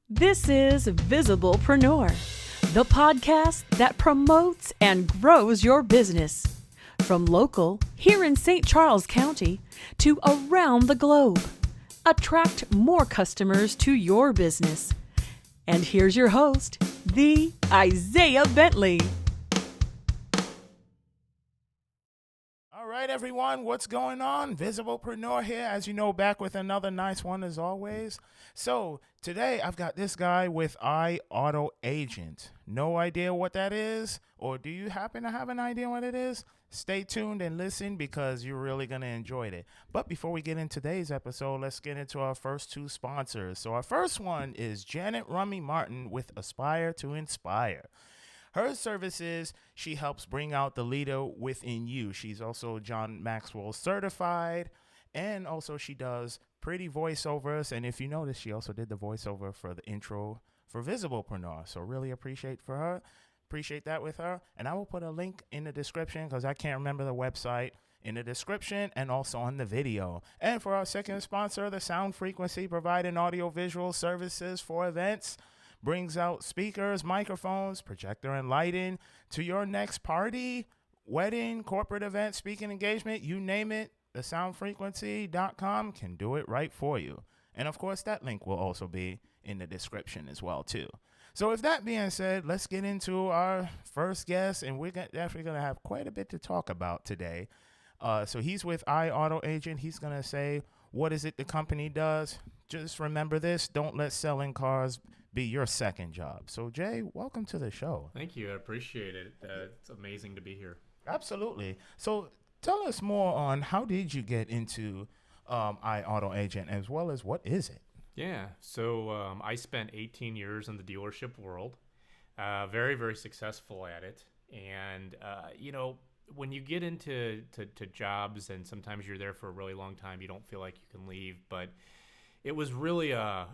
This is Visiblepreneur, the podcast that promotes and grows your business. From local, here in St. Charles County, to around the globe. Attract more customers to your business. And here's your host, the Isaiah Bentley. All right, everyone, what's going on? Visiblepreneur here, as you know, back with another nice one as always. So today I've got this guy with iAuto Agent. No idea what that is, or do you happen to have an idea what it is? Stay tuned and listen because you're really going to enjoy it. But before we get into today's episode, let's get into our first two sponsors. So our first one is Janet Rummy Martin with Aspire to Inspire. Her services, she helps bring out the leader within you. She's also John Maxwell certified, and also she does pretty voiceovers. And if you notice, she also did the voiceover for the intro for Visiblepreneur. So really appreciate that with her. And I will put a link in the description because I can't remember the website, in the description and also on the video. And for our second sponsor, the Sound Frequency, providing audio-visual services for events. Brings out speakers, microphones, projector, and lighting to your next party, wedding, corporate event, speaking engagement, you name it. The soundfrequency.com can do it right for you. And of course, that link will also be in the description as well, too. So with that being said, let's get into our first guest, and we're definitely going to have quite a bit to talk about today. So he's with iAuto Agent. He's going to say, what is it the company does? Just remember this, don't let selling cars be your second job. So Jay, welcome to the show. Thank you. I appreciate it. It's amazing to be here. Absolutely. So tell us more on how did you get into iAuto Agent, as well as what is it? Yeah. So I spent 18 years in the dealership world, very, very successful at it. And, when you get into jobs and sometimes you're there for a really long time, you don't feel like you can leave. But it was really a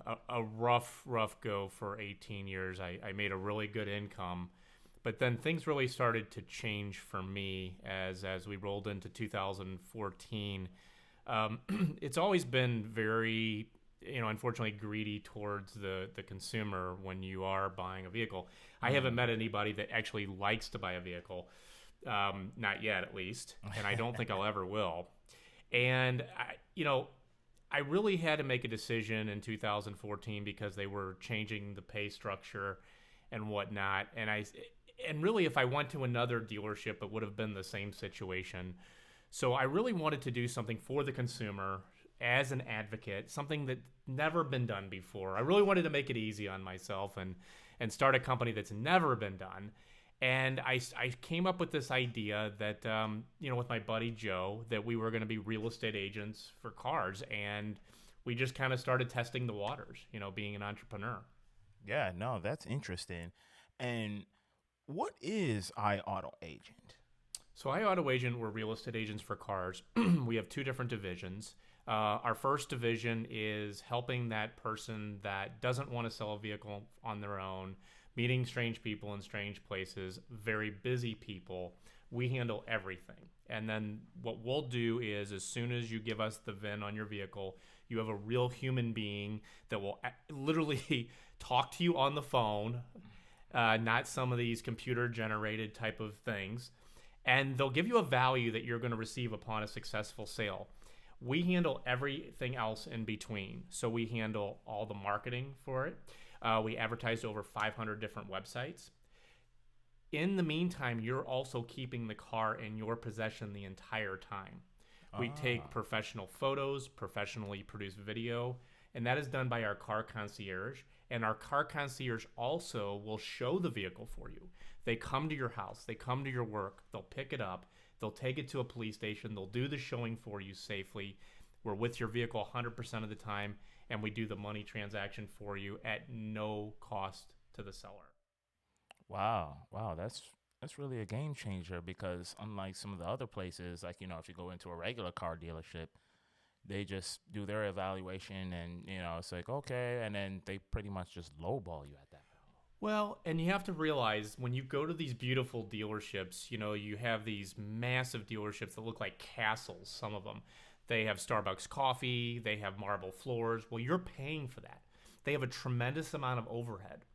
rough go for 18 years. I made a really good income. But then things really started to change for me as we rolled into 2014. It's always been very, unfortunately greedy towards the consumer when you are buying a vehicle. I haven't met anybody that actually likes to buy a vehicle. Not yet, at least. And I don't think I'll ever will. And, I really had to make a decision in 2014 because they were changing the pay structure and whatnot. And really, if I went to another dealership, it would have been the same situation. So I really wanted to do something for the consumer as an advocate, something that never been done before. I really wanted to make it easy on myself and start a company that's never been done. And I came up with this idea that, with my buddy Joe, that we were going to be real estate agents for cars. And we just kind of started testing the waters, being an entrepreneur. Yeah, no, that's interesting. And what is iAuto Agent? So iAuto Agent, we're real estate agents for cars. We have two different divisions. Our first division is helping that person that doesn't want to sell a vehicle on their own, meeting strange people in strange places, very busy people. We handle everything. And then what we'll do is, as soon as you give us the VIN on your vehicle, you have a real human being that will literally talk to you on the phone, not some of these computer-generated type of things. And they'll give you a value that you're going to receive upon a successful sale. We handle everything else in between. So we handle all the marketing for it. We advertise over 500 different websites. In the meantime, you're also keeping the car in your possession the entire time. We take professional photos, professionally produced video, and that is done by our car concierge. And our car concierge also will show the vehicle for you. They come to your house, they come to your work, they'll pick it up, they'll take it to a police station, they'll do the showing for you safely. We're with your vehicle 100% of the time, and we do the money transaction for you at no cost to the seller. Wow, that's really a game changer, because unlike some of the other places, like, if you go into a regular car dealership, they just do their evaluation and, it's like, okay, and then they pretty much just lowball you at that. Well, and you have to realize when you go to these beautiful dealerships, you have these massive dealerships that look like castles, some of them. They have Starbucks coffee, they have marble floors. Well, you're paying for that. They have a tremendous amount of overhead.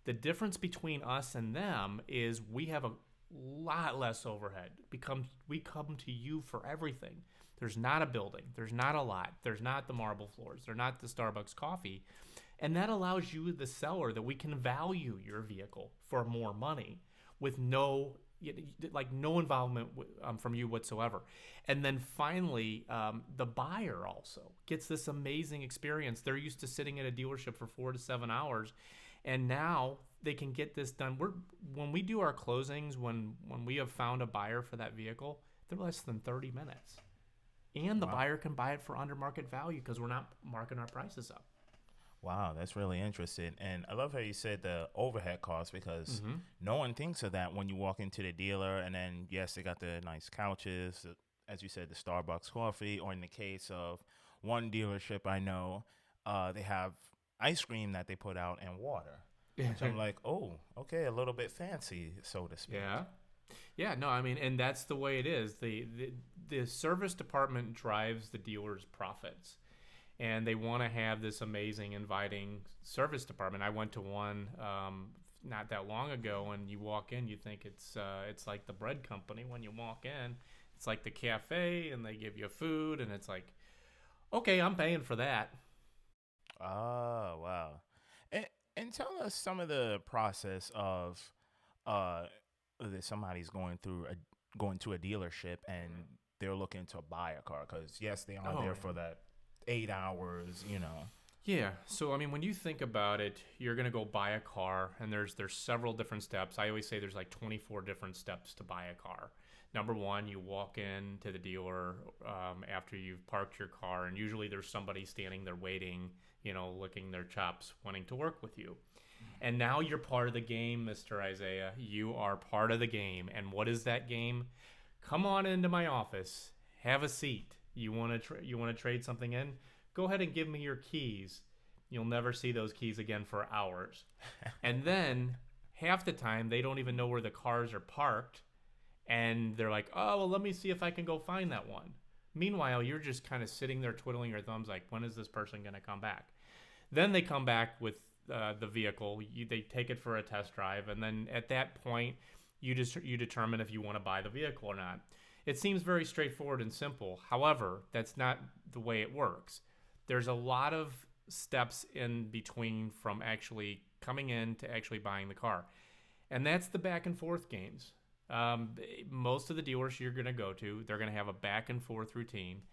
The difference between us and them is we have a lot less overhead. We come to you for everything. There's not a building. There's not a lot. There's not the marble floors. There's not the Starbucks coffee. And that allows you, the seller, that we can value your vehicle for more money with no involvement from you whatsoever. And then finally, the buyer also gets this amazing experience. They're used to sitting at a dealership for 4 to 7 hours, and now they can get this done. When we do our closings, when we have found a buyer for that vehicle, they're less than 30 minutes. And the buyer can buy it for under market value because we're not marking our prices up. Wow, that's really interesting. And I love how you said the overhead costs, because no one thinks of that when you walk into the dealer. And then, yes, they got the nice couches, as you said, the Starbucks coffee, or in the case of one dealership I know, they have ice cream that they put out and water. Which I'm like, oh, okay, a little bit fancy, so to speak. Yeah, no, I mean, and that's the way it is. The service department drives the dealer's profits. And they want to have this amazing, inviting service department. I went to one not that long ago, and you walk in, you think it's like the bread company. When you walk in, it's like the cafe, and they give you food, and it's like, okay, I'm paying for that. Oh, wow. And tell us some of the process of that somebody's going to a dealership and they're looking to buy a car, because yes, they are there for that 8 hours, Yeah. So, I mean, when you think about it, you're going to go buy a car, and there's several different steps. I always say there's like 24 different steps to buy a car. Number one, you walk in to the dealer after you've parked your car, and usually there's somebody standing there waiting, licking their chops, wanting to work with you. And now you're part of the game, Mr. Isaiah. You are part of the game. And what is that game? Come on into my office. Have a seat. You want to trade something in? Go ahead and give me your keys. You'll never see those keys again for hours. And then half the time they don't even know where the cars are parked, and they're like, "Oh, well, let me see if I can go find that one." Meanwhile, you're just kind of sitting there twiddling your thumbs, like, when is this person going to come back? Then they come back with the vehicle. They take it for a test drive, and then at that point, you determine if you want to buy the vehicle or not. It seems very straightforward and simple. However, that's not the way it works. There's a lot of steps in between from actually coming in to actually buying the car. And that's the back and forth games. Most of the dealers you're going to go to, they're going to have a back and forth routine.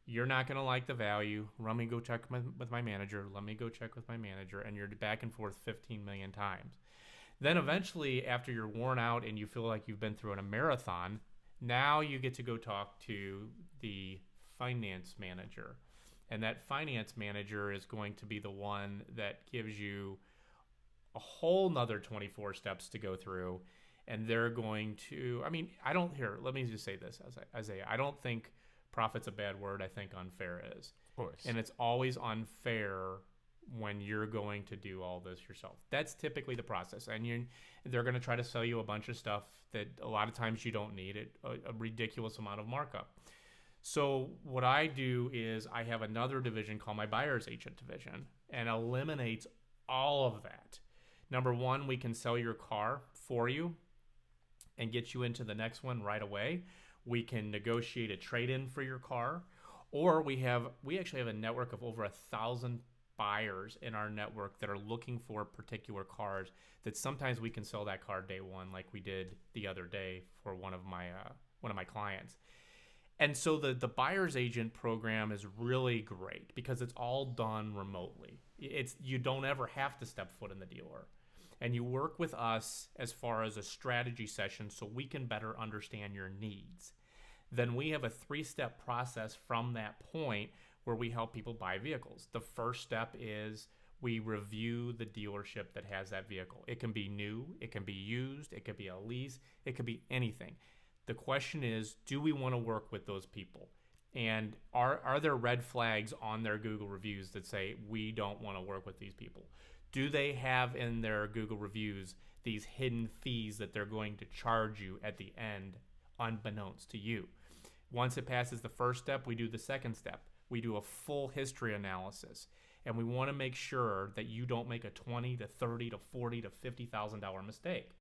You're not going to like the value. Let me go check with my manager. Let me go check with my manager. And you're back and forth 15 million times. Then eventually, after you're worn out and you feel like you've been through a marathon, now you get to go talk to the finance manager. And that finance manager is going to be the one that gives you a whole nother 24 steps to go through. And they're going to, let me just say this, Isaiah. I don't think profit's a bad word. I think unfair is. Of course. And it's always unfair when you're going to do all this yourself. That's typically the process. And they're going to try to sell you a bunch of stuff that a lot of times you don't need, a ridiculous amount of markup. So what I do is I have another division called my buyer's agent division, and eliminates all of that. Number one, we can sell your car for you and get you into the next one right away. We can negotiate a trade-in for your car, or we actually have a network of over 1,000 buyers in our network that are looking for particular cars that sometimes we can sell that car day one, like we did the other day for one of my clients. And so the buyer's agent program is really great because it's all done remotely. You don't ever have to step foot in the dealer. And you work with us as far as a strategy session so we can better understand your needs. Then we have a 3-step process from that point where we help people buy vehicles. The first step is we review the dealership that has that vehicle. It can be new, it can be used, it could be a lease, it could be anything. The question is, do we want to work with those people? And are there red flags on their Google reviews that say we don't want to work with these people? Do they have in their Google reviews these hidden fees that they're going to charge you at the end, unbeknownst to you? Once it passes the first step, we do the second step. We do a full history analysis. And we want to make sure that you don't make a $20 to $30 to $40 to $50,000 mistake.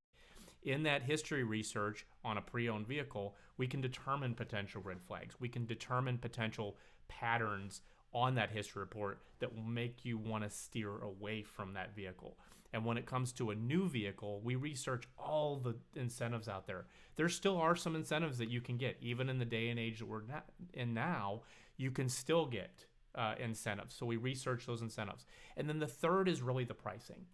In that history research on a pre-owned vehicle, we can determine potential red flags. We can determine potential patterns on that history report that will make you want to steer away from that vehicle. And when it comes to a new vehicle, we research all the incentives out there. There still are some incentives that you can get. Even in the day and age that we're in now, you can still get incentives. So we research those incentives. And then the third is really the pricing.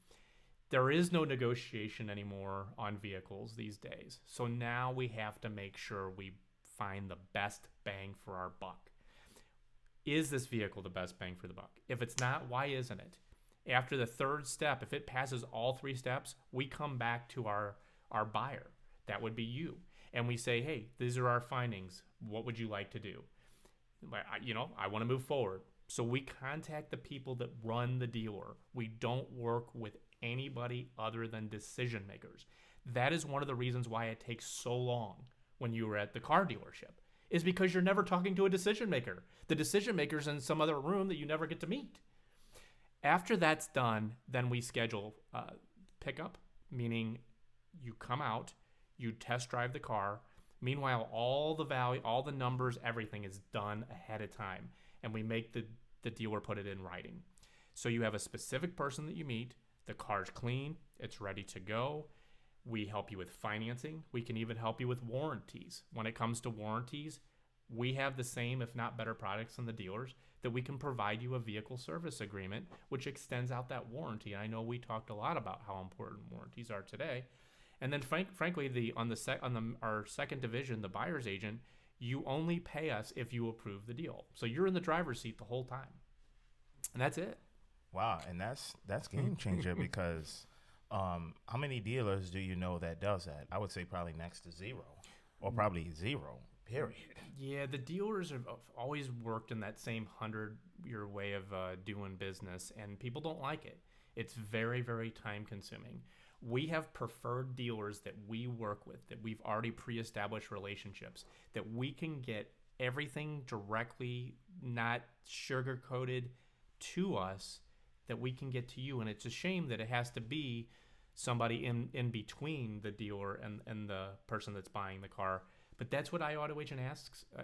There is no negotiation anymore on vehicles these days. So now we have to make sure we find the best bang for our buck. Is this vehicle the best bang for the buck? If it's not, why isn't it? After the third step, if it passes all three steps, we come back to our buyer. That would be you. And we say, hey, these are our findings. What would you like to do? I want to move forward. So we contact the people that run the dealer. We don't work with anybody other than decision makers. That is one of the reasons why it takes so long when you were at the car dealership, is because you're never talking to a decision maker. The decision maker's in some other room that you never get to meet. After that's done, then we schedule pickup, meaning you come out, you test drive the car. Meanwhile, all the value, all the numbers, everything is done ahead of time, and we make the dealer put it in writing. So you have a specific person that you meet. The car's clean. It's ready to go. We help you with financing. We can even help you with warranties. When it comes to warranties, we have the same, if not better, products than the dealers, that we can provide you a vehicle service agreement, which extends out that warranty. And I know we talked a lot about how important warranties are today. And then frankly, our second division, the buyer's agent, you only pay us if you approve the deal. So you're in the driver's seat the whole time. And that's it. Wow, and that's game changer because how many dealers do you know that does that? I would say probably next to zero, or probably zero, period. Yeah, the dealers have always worked in that same 100-year way of doing business, and people don't like it. It's very, very time-consuming. We have preferred dealers that we work with, that we've already pre-established relationships, that we can get everything directly, not sugar-coated, to us, that we can get to you. And it's a shame that it has to be somebody in between the dealer and the person that's buying the car. But that's what iAuto Agent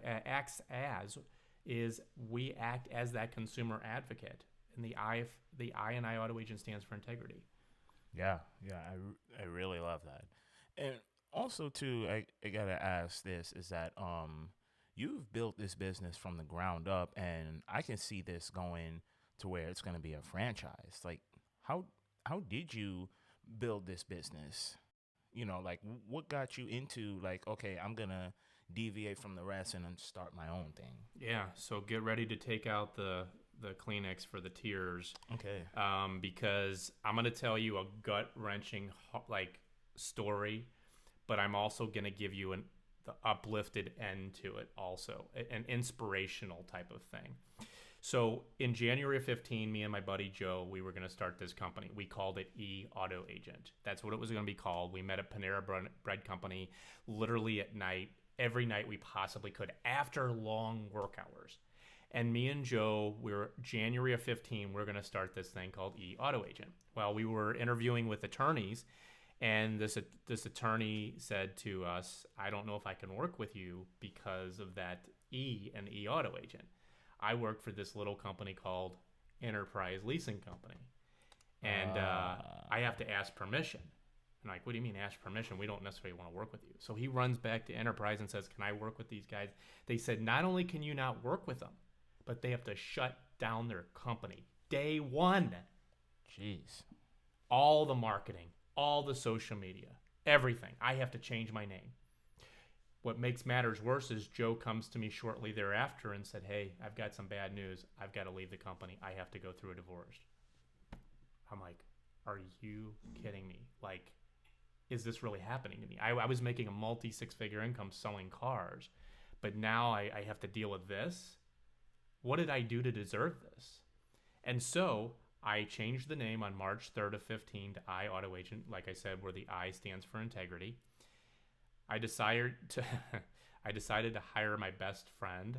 acts as, is we act as that consumer advocate. And the I in iAuto Agent stands for integrity. Yeah, I really love that. And also too, I gotta ask this, is that you've built this business from the ground up, and I can see this going to where it's going to be a franchise. Like, how did you build this business? Like, what got you into, like, okay, I'm going to deviate from the rest and then start my own thing? Yeah, so get ready to take out the Kleenex for the tears. Okay. Because I'm going to tell you a gut-wrenching, story, but I'm also going to give you the uplifted end to it also, an inspirational type of thing. So in January of 15, me and my buddy Joe, we were going to start this company. We called it eAuto Agent. That's what it was going to be called. We met at Panera Bread Company literally at night, every night we possibly could, after long work hours. And me and Joe, January of 15, we're going to start this thing called eAuto Agent. Well, we were interviewing with attorneys, and this attorney said to us, I don't know if I can work with you because of that E and eAuto Agent. I work for this little company called Enterprise Leasing Company, and I have to ask permission. I'm like, what do you mean ask permission? We don't necessarily want to work with you. So he runs back to Enterprise and says, can I work with these guys? They said, not only can you not work with them, but they have to shut down their company day one. Jeez. All the marketing, all the social media, everything. I have to change my name. What makes matters worse is Joe comes to me shortly thereafter and said, hey, I've got some bad news. I've got to leave the company. I have to go through a divorce. I'm like, are you kidding me? Like, is this really happening to me? I was making a multi-six-figure income selling cars, but now I have to deal with this? What did I do to deserve this? And so I changed the name on March 3rd of 15 to iAuto Agent, like I said, where the I stands for integrity. I decided to hire my best friend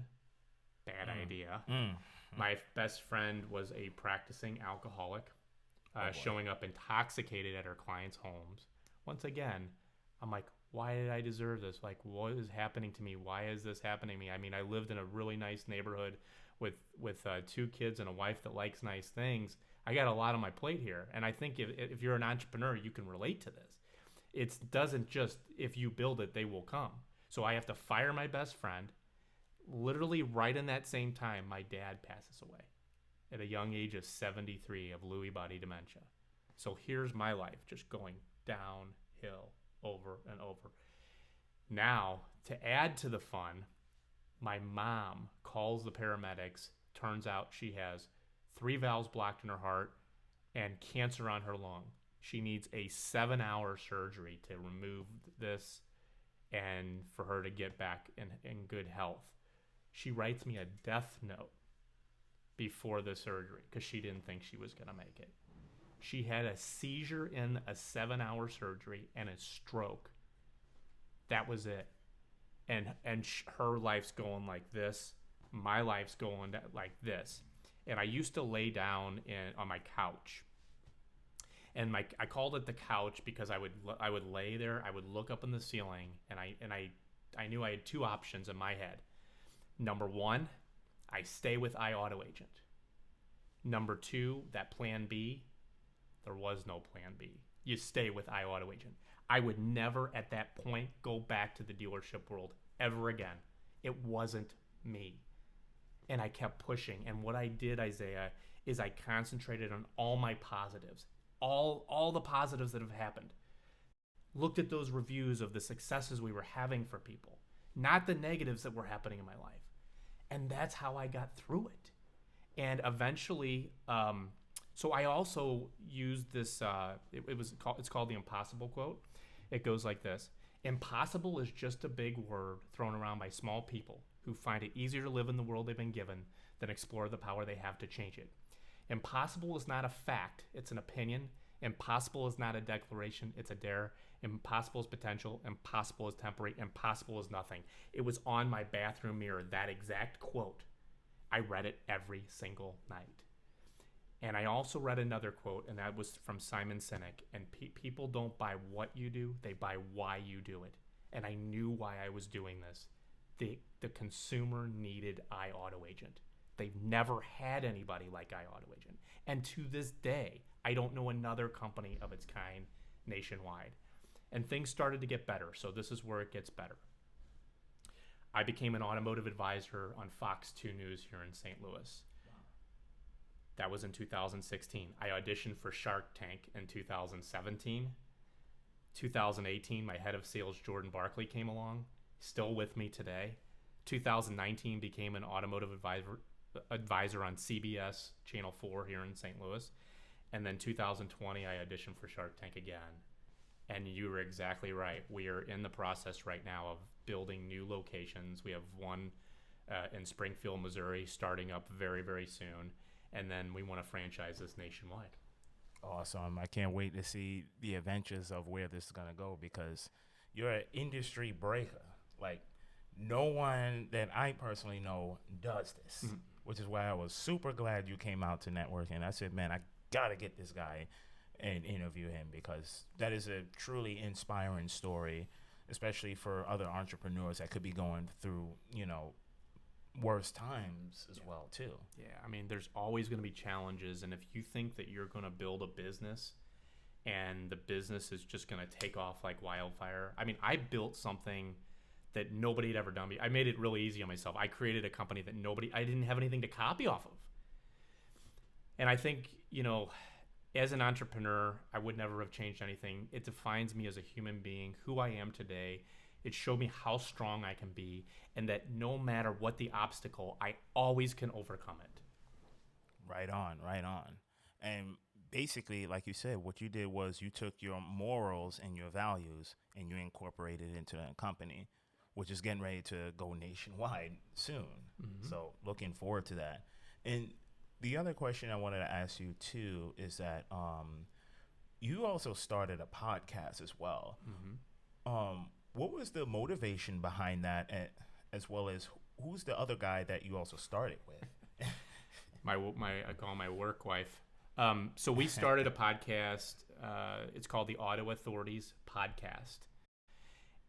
Bad idea. Mm. My best friend was a practicing alcoholic, showing up intoxicated at her clients' homes. Once again, I'm like, why did I deserve this? Like, what is happening to me? Why is this happening to me? I mean, I lived in a really nice neighborhood with 2 kids and a wife that likes nice things. I got a lot on my plate here. And I think if you're an entrepreneur, you can relate to this. It doesn't just, if you build it, they will come. So I have to fire my best friend. Literally right in that same time, my dad passes away at a young age of 73 of Lewy body dementia. So here's my life just going downhill over and over. Now, to add to the fun, my mom calls the paramedics. Turns out she has 3 valves blocked in her heart and cancer on her lung. She needs a 7-hour surgery to remove this and for her to get back in good health. She writes me a death note before the surgery because she didn't think she was going to make it. She had a seizure in a 7-hour surgery and a stroke. That was it. And her life's going like this. My life's going like this. And I used to lay down on my couch. And I called it the couch because I would lay there. I would look up in the ceiling, and I knew I had 2 options in my head. Number 1, I stay with iAuto Agent. Number 2, that plan B, there was no plan B. You stay with iAuto Agent. I would never at that point go back to the dealership world ever again. It wasn't me. And I kept pushing. And what I did, Isaiah, is I concentrated on all my positives, all the positives that have happened. Looked at those reviews of the successes we were having for people, not the negatives that were happening in my life. And that's how I got through it. And eventually, so I also used this, it's called the impossible quote. It goes like this: impossible is just a big word thrown around by small people who find it easier to live in the world they've been given than explore the power they have to change it. Impossible is not a fact, it's an opinion. Impossible is not a declaration, it's a dare. Impossible is potential, impossible is temporary, impossible is nothing. It was on my bathroom mirror, that exact quote. I read it every single night. And I also read another quote, and that was from Simon Sinek. And people don't buy what you do, they buy why you do it. And I knew why I was doing this. The consumer needed iAuto Agent. They've never had anybody like iAuto Agent. And to this day, I don't know another company of its kind nationwide. And things started to get better, so this is where it gets better. I became an automotive advisor on Fox 2 News here in St. Louis. That was in 2016. I auditioned for Shark Tank in 2017. 2018, my head of sales, Jordan Barkley, came along, still with me today. 2019, became an automotive advisor on CBS Channel 4 here in St. Louis. And then 2020, I auditioned for Shark Tank again. And you were exactly right. We are in the process right now of building new locations. We have one in Springfield, Missouri, starting up very, very soon. And then we want to franchise this nationwide. Awesome. I can't wait to see the adventures of where this is going to go, because you're an industry breaker. Like, no one that I personally know does this, which is why I was super glad you came out to network. And I said, man, I got to get this guy and interview him, because that is a truly inspiring story, especially for other entrepreneurs that could be going through, worse times as well too. Yeah, I mean, there's always going to be challenges, and if you think that you're going to build a business and the business is just going to take off like wildfire. I mean, I built something that nobody had ever done. I made it really easy on myself. I created a company that I didn't have anything to copy off of. And I think, as an entrepreneur, I would never have changed anything. It defines me as a human being, who I am today. It showed me how strong I can be, and that no matter what the obstacle, I always can overcome it. Right on. And basically, like you said, what you did was you took your morals and your values and you incorporated it into that company, which is getting ready to go nationwide soon. Mm-hmm. So looking forward to that. And the other question I wanted to ask you too is that you also started a podcast as well. Mm-hmm. What was the motivation behind that, as well as who's the other guy that you also started with? I call my work wife. So we started a podcast. It's called the Auto Authorities Podcast.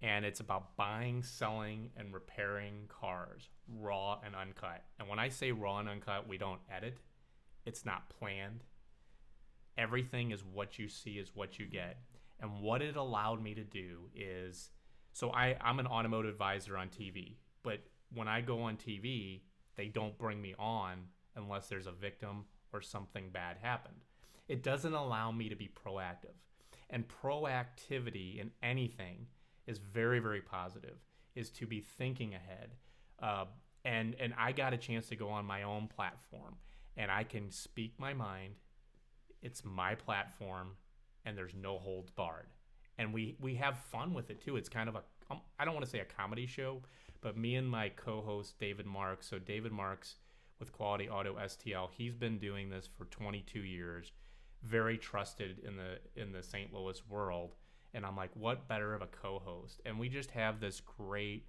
And it's about buying, selling, and repairing cars, raw and uncut. And when I say raw and uncut, we don't edit. It's not planned. Everything is what you see is what you get. And what it allowed me to do is, so I'm an automotive advisor on TV. But when I go on TV, they don't bring me on unless there's a victim or something bad happened. It doesn't allow me to be proactive. And proactivity in anything is very, very positive, is to be thinking ahead. And I got a chance to go on my own platform, and I can speak my mind. It's my platform, and there's no holds barred. And we have fun with it, too. It's kind of I don't want to say a comedy show, but me and my co-host, David Marks. So David Marks with Quality Auto STL, he's been doing this for 22 years, very trusted in the St. Louis world. And I'm like, what better of a co-host? And we just have this great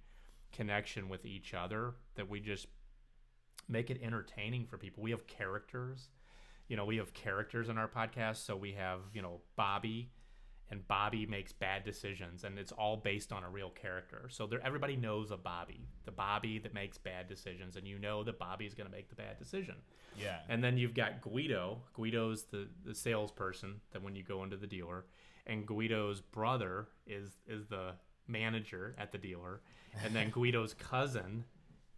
connection with each other that we just make it entertaining for people. We have characters. We have characters in our podcast. So we have, Bobby, and Bobby makes bad decisions, and it's all based on a real character. So everybody knows a Bobby, the Bobby that makes bad decisions, and that Bobby's going to make the bad decision. Yeah. And then you've got Guido. Guido's the salesperson that when you go into the dealer. And Guido's brother is the manager at the dealer, and then Guido's cousin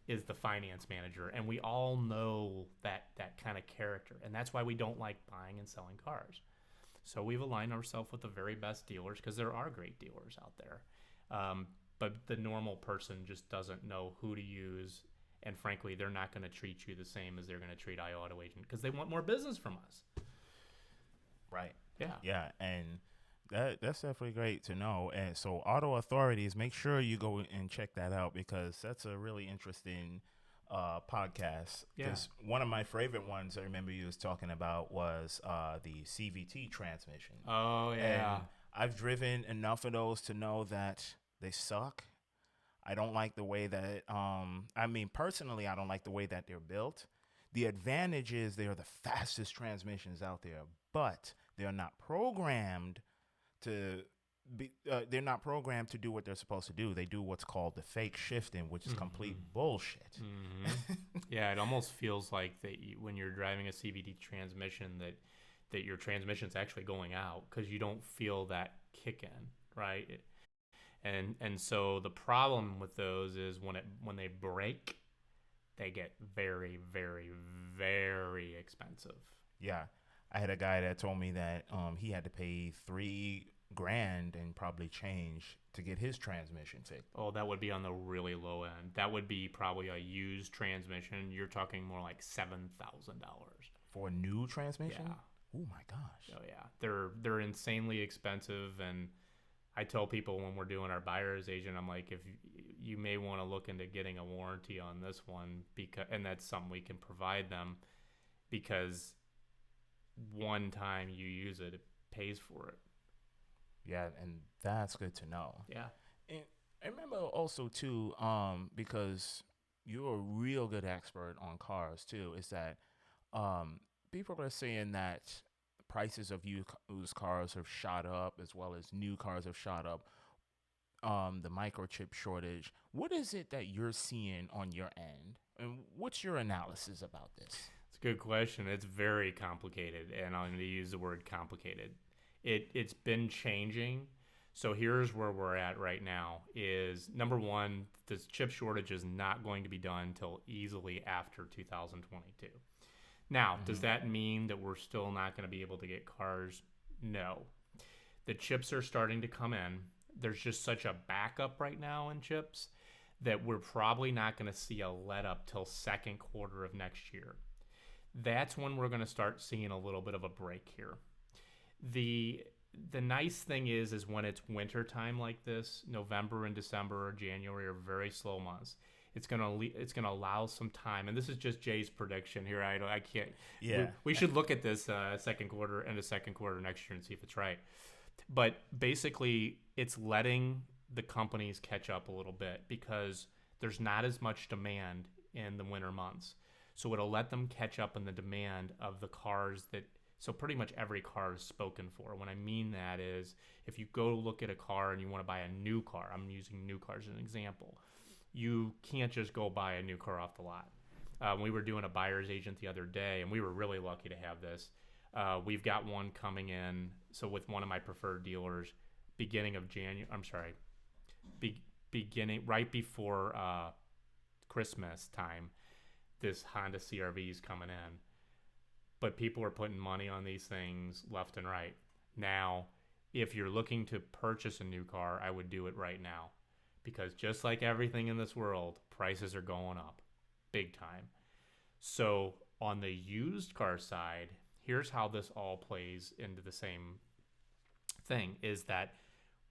is the finance manager, and we all know that kind of character, and that's why we don't like buying and selling cars. So we've aligned ourselves with the very best dealers because there are great dealers out there, but the normal person just doesn't know who to use, and frankly, they're not going to treat you the same as they're going to treat iAuto Agent because they want more business from us. Right. Yeah. Yeah, and that's definitely great to know. And so Auto Authorities, make sure you go and check that out because that's a really interesting podcast. Because one of my favorite ones I remember you was talking about was the Cvt Transmission. Oh, yeah. And I've driven enough of those to know that they suck. I don't like the way that, personally, I don't like the way that they're built. The advantage is they are the fastest transmissions out there, but they're not programmed to be, they're not programmed to do what they're supposed to do. They do what's called the fake shifting, which is complete bullshit. Yeah, it almost feels like that when you're driving a CVT transmission that your transmission's actually going out because you don't feel that kick in, right? And so the problem with those is when they break, they get very, very, very expensive. Yeah, I had a guy that told me that he had to pay $3,000 and probably change to get his transmission fixed. Oh, that would be on the really low end. That would be probably a used transmission. You're talking more like $7,000 for a new transmission. Yeah. Oh my gosh. Oh yeah, they're insanely expensive, and I tell people when we're doing our buyer's agent, I'm like, if you may want to look into getting a warranty on this one and that's something we can provide them because one time you use it, it pays for it. Yeah, and that's good to know. Yeah. And I remember also too, because you're a real good expert on cars too, is that people are saying that prices of used cars have shot up as well as new cars have shot up. The microchip shortage. What is it that you're seeing on your end? And what's your analysis about this? It's a good question. It's very complicated, and I'm going to use the word complicated. It's been changing. So here's where we're at right now is, number one, this chip shortage is not going to be done until easily after 2022. Now, does that mean that we're still not going to be able to get cars? No. The chips are starting to come in. There's just such a backup right now in chips that we're probably not going to see a let up till second quarter of next year. That's when we're going to start seeing a little bit of a break here. The nice thing is when it's winter time like this, November and December or January are very slow months. It's gonna allow some time, and this is just Jay's prediction here. I can't. Yeah. We should look at this second quarter next year and see if it's right. But basically, it's letting the companies catch up a little bit because There's not as much demand in the winter months. So it'll let them catch up in the demand of the cars that, so pretty much every car is spoken for. What I mean that is, if you go look at a car and you want to buy a new car, I'm using new cars as an example, you can't just go buy a new car off the lot. We were doing a buyer's agent the other day, and we were really lucky to have this. We've got one coming in, so with one of my preferred dealers, beginning right before Christmas time, this Honda CRV is coming in. But people are putting money on these things left and right. Now, if you're looking to purchase a new car, I would do it right now. Because just like everything in this world, prices are going up big time. So on the used car side, here's how this all plays into the same thing, is that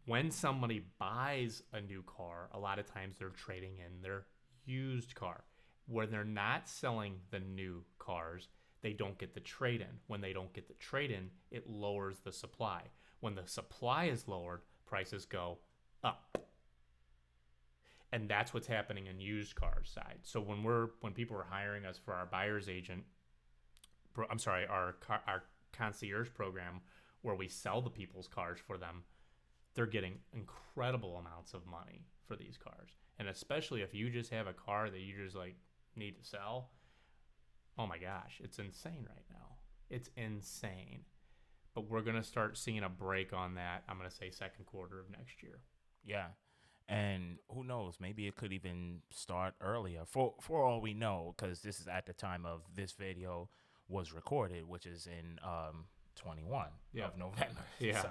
when somebody buys a new car, a lot of times they're trading in their used car. Where they're not selling the new cars, they don't get the trade-in. When they don't get the trade-in, it lowers the supply. When the supply is lowered, prices go up. And that's what's happening in used cars side. So when people are hiring us for our buyer's agent, our concierge program, where we sell the people's cars for them, they're getting incredible amounts of money for these cars. And especially if you just have a car that you just like need to sell, oh my gosh, it's insane right now. It's insane. But we're going to start seeing a break on that, I'm going to say second quarter of next year. Yeah. And who knows, maybe it could even start earlier for all we know, because this is at the time of this video was recorded, which is in 21 of November. Yeah. So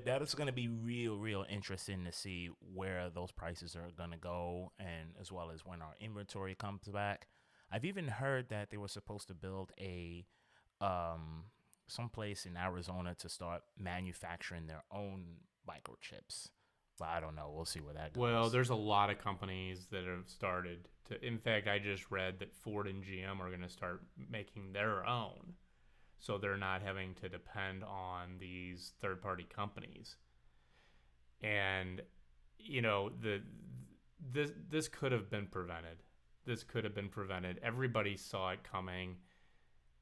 that is going to be real interesting to see where those prices are going to go, and as well as when our inventory comes back. I've even heard that they were supposed to build a someplace in Arizona to start manufacturing their own microchips. But I don't know. We'll see where that goes. Well, there's a lot of companies that have started to. In fact, I just read that Ford and GM are going to start making their own, so they're not having to depend on these third-party companies. And this could have been prevented. This could have been prevented. Everybody saw it coming,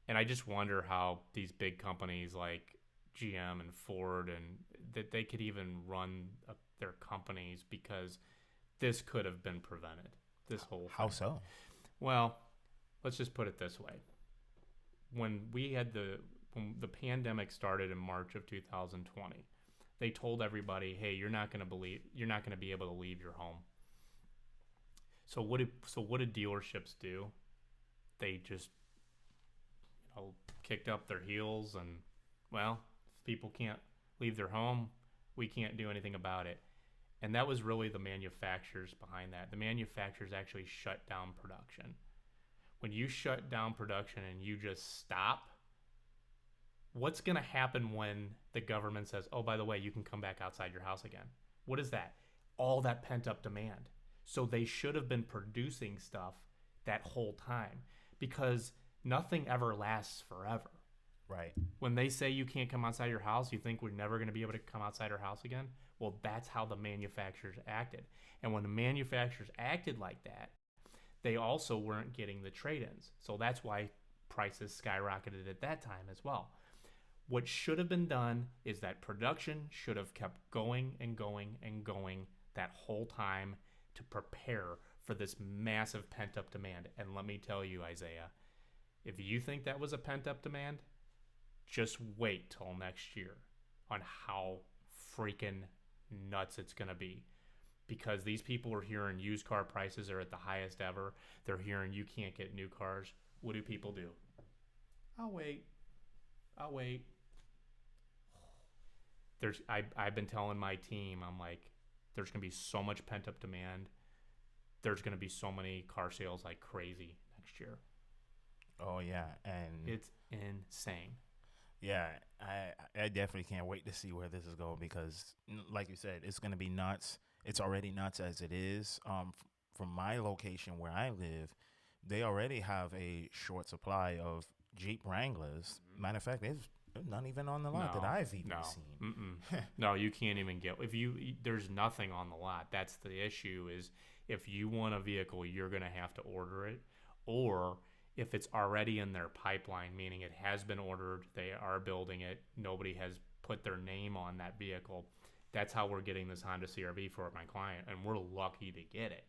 and I just wonder how these big companies like GM and Ford, and that they could even run their companies, because this could have been prevented. This whole thing. How so? Well, let's just put it this way. When the pandemic started in March of 2020, they told everybody, "Hey, you're not going to be able to leave your home." So what did dealerships do? They just kicked up their heels, and well, if people can't leave their home, we can't do anything about it. And that was really the manufacturers behind that. The manufacturers actually shut down production. When you shut down production and you just stop, what's going to happen when the government says, oh, by the way, you can come back outside your house again? What is that? All that pent-up demand. So they should have been producing stuff that whole time, because nothing ever lasts forever. Right. When they say you can't come outside your house, you think we're never going to be able to come outside our house again? Well, that's how the manufacturers acted. And when the manufacturers acted like that, they also weren't getting the trade-ins. So that's why prices skyrocketed at that time as well. What should have been done is that production should have kept going and going and going that whole time to prepare for this massive pent-up demand. And let me tell you, Isaiah, if you think that was a pent-up demand, just wait till next year on how freaking nuts it's going to be. Because these people are hearing used car prices are at the highest ever. They're hearing you can't get new cars. What do people do? I'll wait. I've been telling my team, I'm like, there's going to be so much pent-up demand. There's going to be so many car sales like crazy next year. Oh, yeah. And it's insane. Yeah, I definitely can't wait to see where this is going, because, like you said, it's going to be nuts. It's already nuts as it is. From my location where I live, they already have a short supply of Jeep Wranglers. Matter of fact, there's none even on the lot that I've even seen. No, you can't even get. There's nothing on the lot. That's the issue. Is If you want a vehicle, you're going to have to order it. Or if it's already in their pipeline, meaning it has been ordered, they are building it, nobody has put their name on that vehicle. That's how we're getting this Honda CR-V for my client, and we're lucky to get it.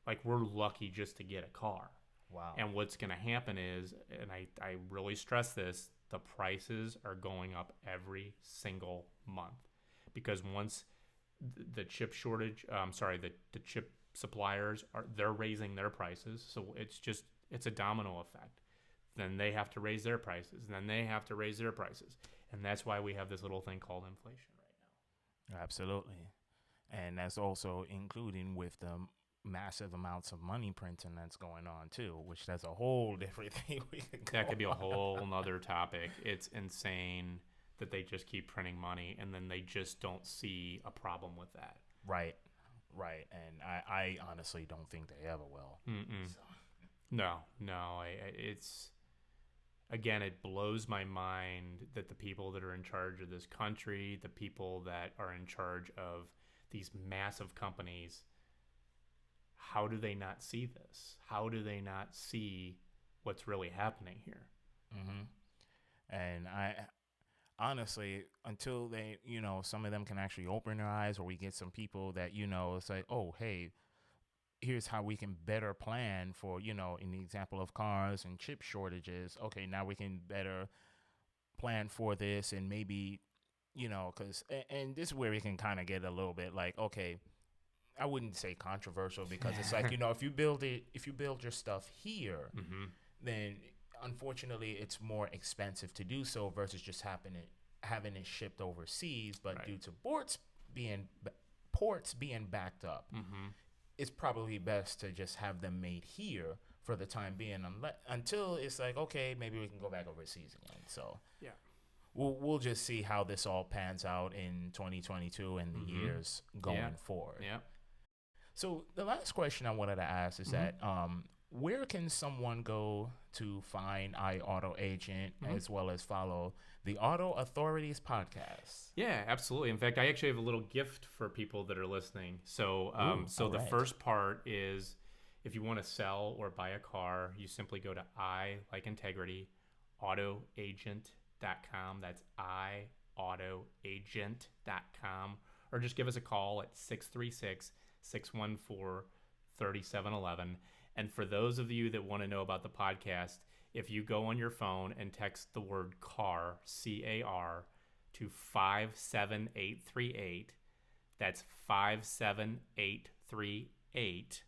Like, we're lucky just to get a car. Wow. And what's going to happen is, and I really stress this, the prices are going up every single month. Because once the chip shortage, the chip suppliers, they're raising their prices. So it's a domino effect. Then they have to raise their prices. And then they have to raise their prices. And that's why we have this little thing called inflation right now. Absolutely. And that's also including with the massive amounts of money printing that's going on too, which that's a whole different thing. That could be a whole nother topic. It's insane that they just keep printing money and then they just don't see a problem with that. Right. And I honestly don't think they ever will. So. No. It's, again, it blows my mind that the people that are in charge of this country, the people that are in charge of these massive companies, how do they not see this? How do they not see what's really happening here? And I honestly, until they, some of them can actually open their eyes, or we get some people that, it's like, oh, hey, here's how we can better plan for, in the example of cars and chip shortages. Okay, now we can better plan for this, and maybe, because, and this is where we can kind of get a little bit like, okay, I wouldn't say controversial, because it's like, if you build your stuff here, then unfortunately it's more expensive to do so versus just having it shipped overseas. But due to ports being backed up, it's probably best to just have them made here for the time being, until it's like, okay, maybe we can go back overseas again. So yeah, we'll just see how this all pans out in 2022 and the years going forward. Yeah. So the last question I wanted to ask is that where can someone go to find iAuto Agent as well as follow the Auto Authorities podcast? Yeah, absolutely. In fact, I actually have a little gift for people that are listening. So, the first part is, if you want to sell or buy a car, you simply go to autoagent.com. That's iAutoagent.com, or just give us a call at 636-614-3711. And for those of you that want to know about the podcast, if you go on your phone and text the word CAR, C-A-R, to 57838, that's 57838,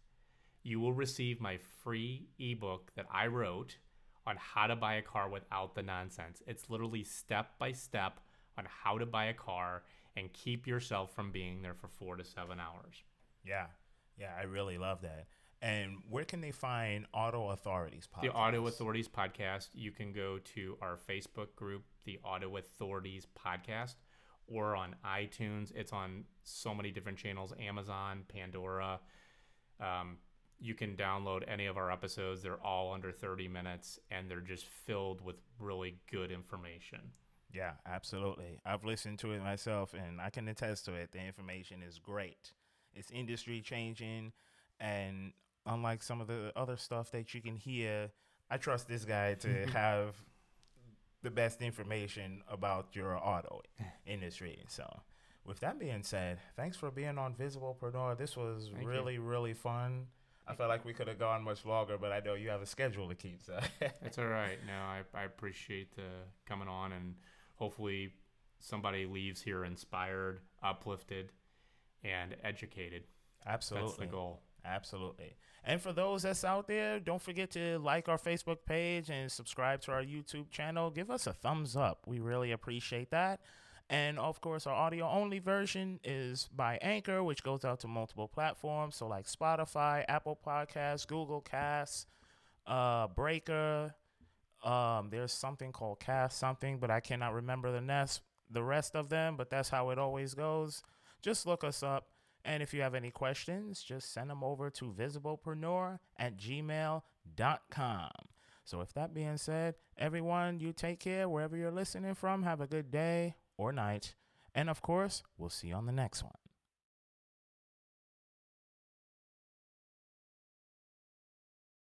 you will receive my free ebook that I wrote on how to buy a car without the nonsense. It's literally step by step on how to buy a car and keep yourself from being there for 4 to 7 hours. Yeah, I really love that. And where can they find Auto Authorities podcast? The Auto Authorities podcast, you can go to our Facebook group, the Auto Authorities podcast, or on iTunes. It's on so many different channels, Amazon, Pandora. You can download any of our episodes. They're all under 30 minutes, and they're just filled with really good information. Yeah, absolutely. I've listened to it myself, and I can attest to it. The information is great. It's industry changing, and unlike some of the other stuff that you can hear, I trust this guy to have the best information about your auto industry. So with that being said, thanks for being on Visiblepreneur. This was really fun. I felt like we could have gone much longer, but I know you have a schedule to keep. So it's all right. No, I appreciate coming on, and hopefully somebody leaves here inspired, uplifted, and educated. Absolutely. That's the goal. Absolutely. And for those that's out there, don't forget to like our Facebook page and subscribe to our YouTube channel. Give us a thumbs up. We really appreciate that. And of course, our audio only version is by Anchor, which goes out to multiple platforms. So like Spotify, Apple Podcasts, Google Casts, Breaker. There's something called Cast something, but I cannot remember the rest of them, but that's how it always goes. Just look us up. And if you have any questions, just send them over to visiblepreneur@gmail.com. So with that being said, everyone, you take care wherever you're listening from. Have a good day or night. And of course, we'll see you on the next one.